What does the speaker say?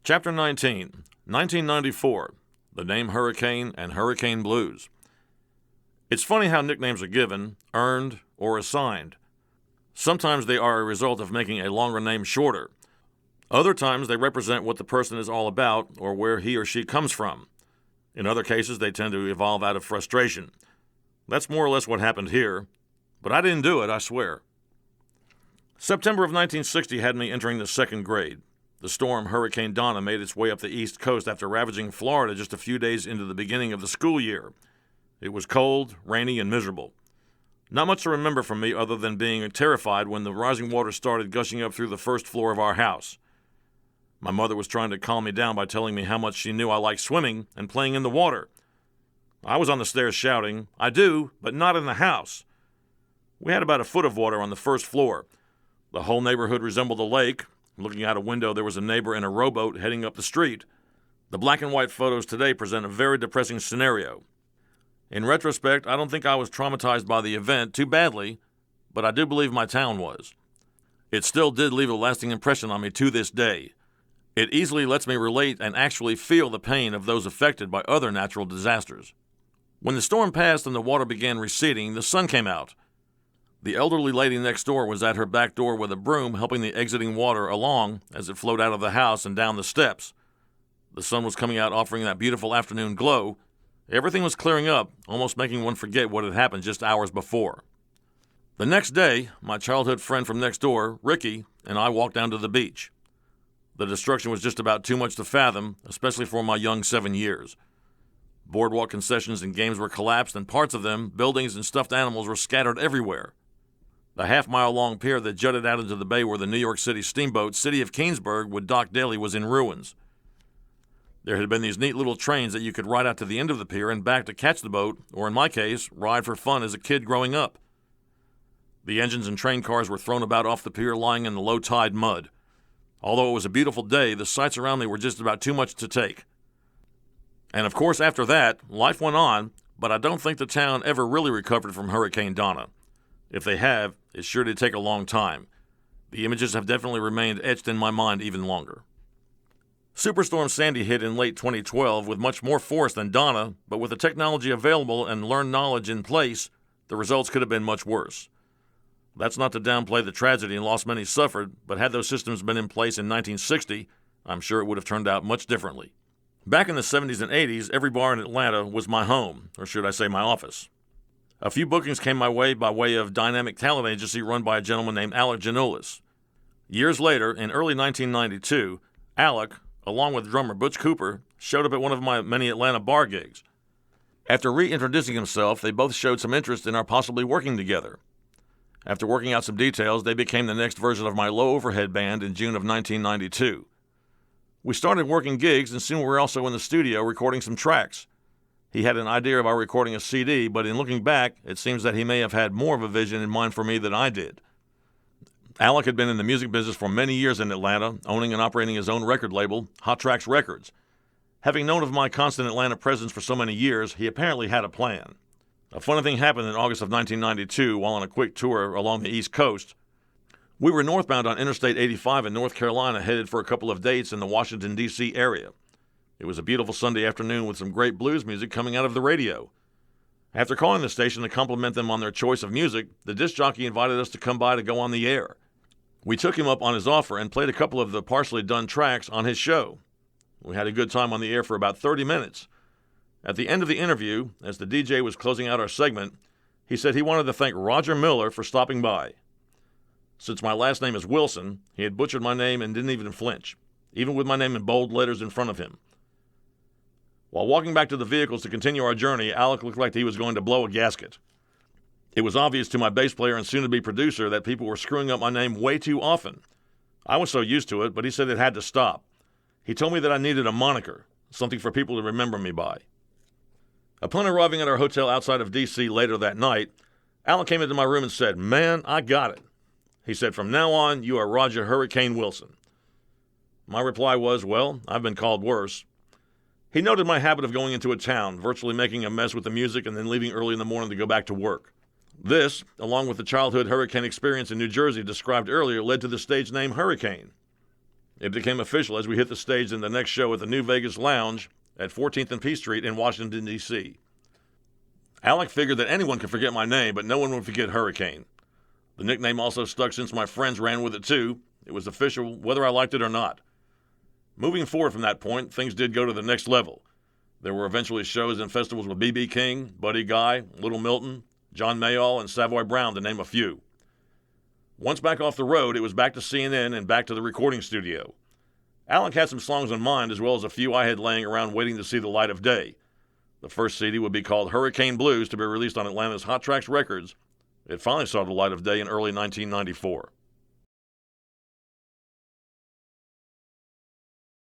Chapter 19, 1994, The Name Hurricane and Hurricane Blues. It's funny how nicknames are given, earned, or assigned. Sometimes they are a result of making a longer name shorter. Other times they represent what the person is all about or where he or she comes from. In other cases, they tend to evolve out of frustration. That's more or less what happened here. But I didn't do it, I swear. September of 1960 had me entering the second grade. The storm Hurricane Donna made its way up the East Coast after ravaging Florida just a few days into the beginning of the school year. It was cold, rainy, and miserable. Not much to remember from me other than being terrified when the rising water started gushing up through the first floor of our house. My mother was trying to calm me down by telling me how much she knew I liked swimming and playing in the water. I was on the stairs shouting, "I do, but not in the house." We had about a foot of water on the first floor. The whole neighborhood resembled a lake. Looking out a window, there was a neighbor in a rowboat heading up the street. The black and white photos today present a very depressing scenario. In retrospect, I don't think I was traumatized by the event too badly, but I do believe my town was. It still did leave a lasting impression on me to this day. It easily lets me relate and actually feel the pain of those affected by other natural disasters. When the storm passed and the water began receding, the sun came out. The elderly lady next door was at her back door with a broom helping the exiting water along as it flowed out of the house and down the steps. The sun was coming out offering that beautiful afternoon glow. Everything was clearing up, almost making one forget what had happened just hours before. The next day, my childhood friend from next door, Ricky, and I walked down to the beach. The destruction was just about too much to fathom, especially for my young 7 years. Boardwalk concessions and games were collapsed, and parts of them, buildings and stuffed animals, were scattered everywhere. The half-mile-long pier that jutted out into the bay where the New York City steamboat City of Keansburg would dock daily was in ruins. There had been these neat little trains that you could ride out to the end of the pier and back to catch the boat, or in my case, ride for fun as a kid growing up. The engines and train cars were thrown about off the pier lying in the low-tide mud. Although it was a beautiful day, the sights around me were just about too much to take. And of course, after that, life went on, but I don't think the town ever really recovered from Hurricane Donna. If they have, it's sure to take a long time. The images have definitely remained etched in my mind even longer. Superstorm Sandy hit in late 2012 with much more force than Donna, but with the technology available and learned knowledge in place, the results could have been much worse. That's not to downplay the tragedy and loss many suffered, but had those systems been in place in 1960, I'm sure it would have turned out much differently. Back in the 70s and 80s, every bar in Atlanta was my home, or should I say my office. A few bookings came my way by way of dynamic talent agency run by a gentleman named Alec Janolis. Years later, in early 1992, Alec, along with drummer Butch Cooper, showed up at one of my many Atlanta bar gigs. After reintroducing himself, they both showed some interest in our possibly working together. After working out some details, they became the next version of my low-overhead band in June of 1992. We started working gigs, and soon we were also in the studio recording some tracks. He had an idea about recording a CD, but in looking back, it seems that he may have had more of a vision in mind for me than I did. Alec had been in the music business for many years in Atlanta, owning and operating his own record label, Hot Tracks Records. Having known of my constant Atlanta presence for so many years, he apparently had a plan. A funny thing happened in August of 1992 while on a quick tour along the East Coast. We were northbound on Interstate 85 in North Carolina, headed for a couple of dates in the Washington, D.C. area. It was a beautiful Sunday afternoon with some great blues music coming out of the radio. After calling the station to compliment them on their choice of music, the disc jockey invited us to come by to go on the air. We took him up on his offer and played a couple of the partially done tracks on his show. We had a good time on the air for about 30 minutes. At the end of the interview, as the DJ was closing out our segment, he said he wanted to thank Roger Miller for stopping by. Since my last name is Wilson, he had butchered my name and didn't even flinch, even with my name in bold letters in front of him. While walking back to the vehicles to continue our journey, Alec looked like he was going to blow a gasket. It was obvious to my bass player and soon-to-be producer that people were screwing up my name way too often. I was so used to it, but he said it had to stop. He told me that I needed a moniker, something for people to remember me by. Upon arriving at our hotel outside of D.C. later that night, Alec came into my room and said, "Man, I got it." He said, "From now on, you are Roger Hurricane Wilson." My reply was, "Well, I've been called worse." He noted my habit of going into a town, virtually making a mess with the music and then leaving early in the morning to go back to work. This, along with the childhood hurricane experience in New Jersey described earlier, led to the stage name Hurricane. It became official as we hit the stage in the next show at the New Vegas Lounge at 14th and P Street in Washington, D.C. Alec figured that anyone could forget my name, but no one would forget Hurricane. The nickname also stuck since my friends ran with it too. It was official whether I liked it or not. Moving forward from that point, things did go to the next level. There were eventually shows and festivals with B.B. King, Buddy Guy, Little Milton, John Mayall, and Savoy Brown, to name a few. Once back off the road, it was back to CNN and back to the recording studio. Alec had some songs in mind, as well as a few I had laying around waiting to see the light of day. The first CD would be called Hurricane Blues, to be released on Atlanta's Hot Tracks Records. It finally saw the light of day in early 1994.